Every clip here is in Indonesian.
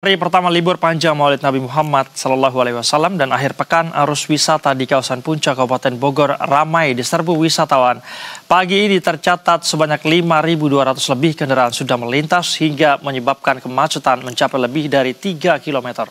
Hari pertama libur panjang Maulid Nabi Muhammad SAW dan akhir pekan arus wisata di kawasan Puncak Kabupaten Bogor ramai diserbu wisatawan. Pagi ini tercatat sebanyak 5.200 lebih kendaraan sudah melintas hingga menyebabkan kemacetan mencapai lebih dari 3 km.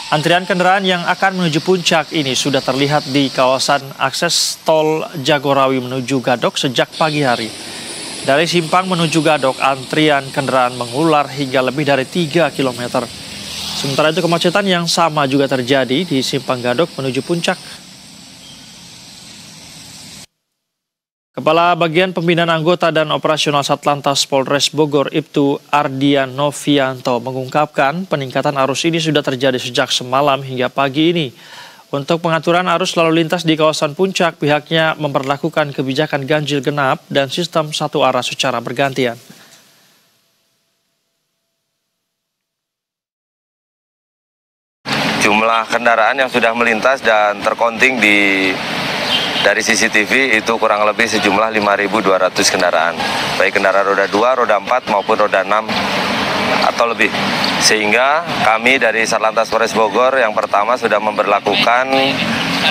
Antrian kendaraan yang akan menuju puncak ini sudah terlihat di kawasan akses tol Jagorawi menuju Gadok sejak pagi hari. Dari Simpang menuju Gadok, antrian kendaraan mengular hingga lebih dari 3 km. Sementara itu kemacetan yang sama juga terjadi di Simpang Gadok menuju puncak. Kepala Bagian Pembinaan Anggota dan Operasional Satlantas Polres Bogor, Ibtu Ardian Novianto, mengungkapkan peningkatan arus ini sudah terjadi sejak semalam hingga pagi ini. Untuk pengaturan arus lalu lintas di kawasan puncak, pihaknya memperlakukan kebijakan ganjil genap dan sistem satu arah secara bergantian. Jumlah kendaraan yang sudah melintas dan terkonting dari CCTV itu kurang lebih sejumlah 5.200 kendaraan. Baik kendaraan roda 2, roda 4 maupun roda 6 atau lebih. Sehingga kami dari Satlantas Polres Bogor yang pertama sudah memberlakukan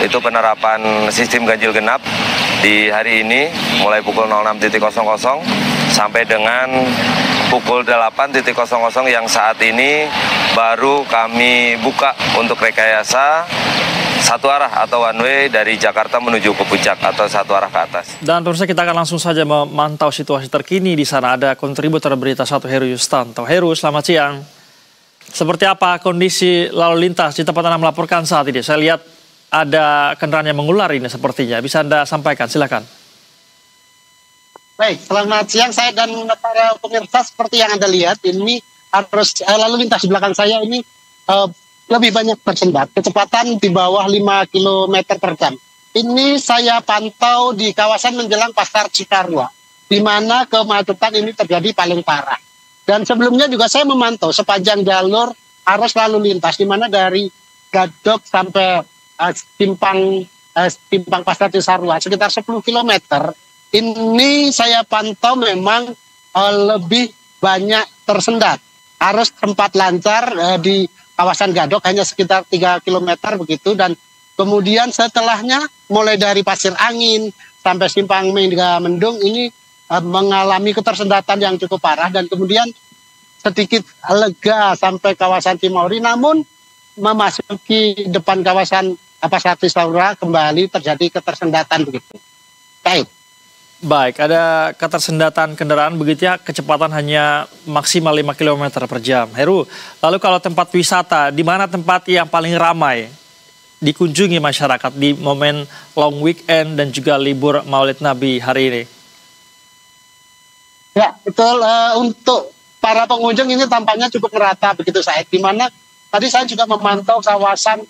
itu penerapan sistem ganjil genap di hari ini mulai pukul 06.00 sampai dengan pukul 8.00 yang saat ini baru kami buka untuk rekayasa satu arah atau one way dari Jakarta menuju ke puncak atau satu arah ke atas. Dan terusnya kita akan langsung saja memantau situasi terkini di sana. Ada kontributor berita 1 Heru Yustanto. Heru, selamat siang. Seperti apa kondisi lalu lintas di tempat Anda melaporkan saat ini? Saya lihat ada kendaraan yang mengular ini sepertinya. Bisa Anda sampaikan, silakan. Baik, selamat siang saya dan para pemirsa. Seperti yang Anda lihat, ini arus lalu lintas di belakang saya ini lebih banyak tersendat, kecepatan di bawah 5 km per jam. Ini saya pantau di kawasan menjelang Pasar Cikarua, di mana kemacetan ini terjadi paling parah. Dan sebelumnya juga saya memantau sepanjang jalur arus lalu lintas, di mana dari Gadok sampai Simpang Pasar Cikarua sekitar 10 km. Ini saya pantau memang lebih banyak tersendat. Arus sempat lancar di kawasan Gadok hanya sekitar 3 km begitu, dan kemudian setelahnya mulai dari Pasir Angin sampai Simpang Megamendung ini mengalami ketersendatan yang cukup parah, dan kemudian sedikit lega sampai kawasan Cimory, namun memasuki depan kawasan Pasar Cikarua kembali terjadi ketersendatan begitu. Baik, ada ketersendatan kendaraan begitu ya, kecepatan hanya maksimal 5 km per jam. Heru, lalu kalau tempat wisata, di mana tempat yang paling ramai dikunjungi masyarakat di momen long weekend dan juga libur Maulid Nabi hari ini? Ya, betul. Untuk para pengunjung ini tampaknya cukup merata begitu, Said. Di mana tadi saya juga memantau kawasan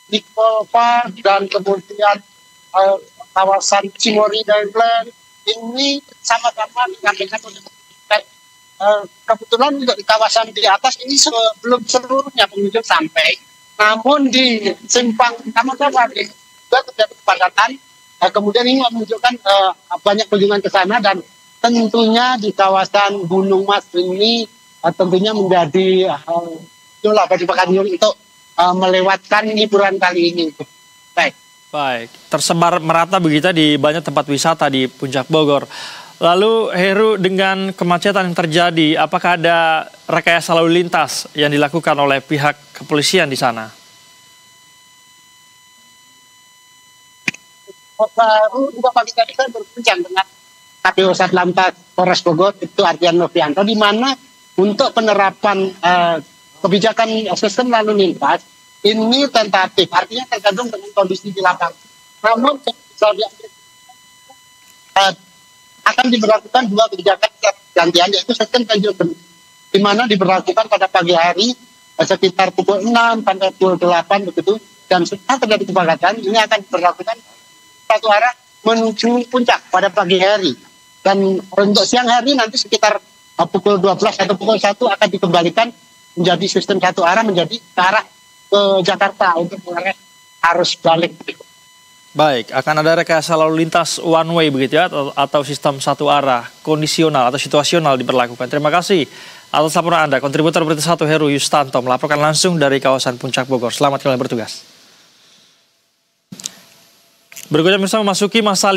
Nicole Park dan kemudian kawasan Cimory Dayland ini sama-sama dikarenakan kebetulan di kawasan di atas ini belum seluruhnya pengunjung sampai, namun di Simpang Kamatawati juga terjadi kepadatan. Kemudian ini menunjukkan banyak kunjungan ke sana, dan tentunya di kawasan Gunung Mas ini tentunya menjadi itulah bagi pengunjung untuk melewatkan liburan kali ini. Baik, tersebar merata begitu di banyak tempat wisata di Puncak Bogor. Lalu Heru, dengan kemacetan yang terjadi, apakah ada rekayasa lalu lintas yang dilakukan oleh pihak kepolisian di sana? Baru juga pagi tadi saya berbincang dengan KPU Satlantas Polres Bogor, itu Ardian Novianto, di mana untuk penerapan kebijakan sistem lalu lintas ini tentatif, artinya tergantung dengan kondisi di lapangan. Namun akan diberlakukan 2 kebijakan gantian, yaitu sistem ganjil genap, di mana diberlakukan pada pagi hari sekitar pukul 6 sampai pukul 8 begitu, dan setelah terjadi kepadatan ini akan diberlakukan satu arah menuju puncak pada pagi hari. Dan untuk siang hari nanti sekitar pukul 12 atau pukul 1 akan dikembalikan menjadi sistem satu arah, menjadi ke arah ke Jakarta untuk mengarah arus balik. Baik, akan ada rekayasa lalu lintas one way begitu ya, atau sistem satu arah kondisional atau situasional diberlakukan. Terima kasih atas laporan Anda. Kontributor Berita 1 Heru Yustanto melaporkan langsung dari kawasan Puncak Bogor. Selamat kembali bertugas. Berikutnya bisa memasuki masa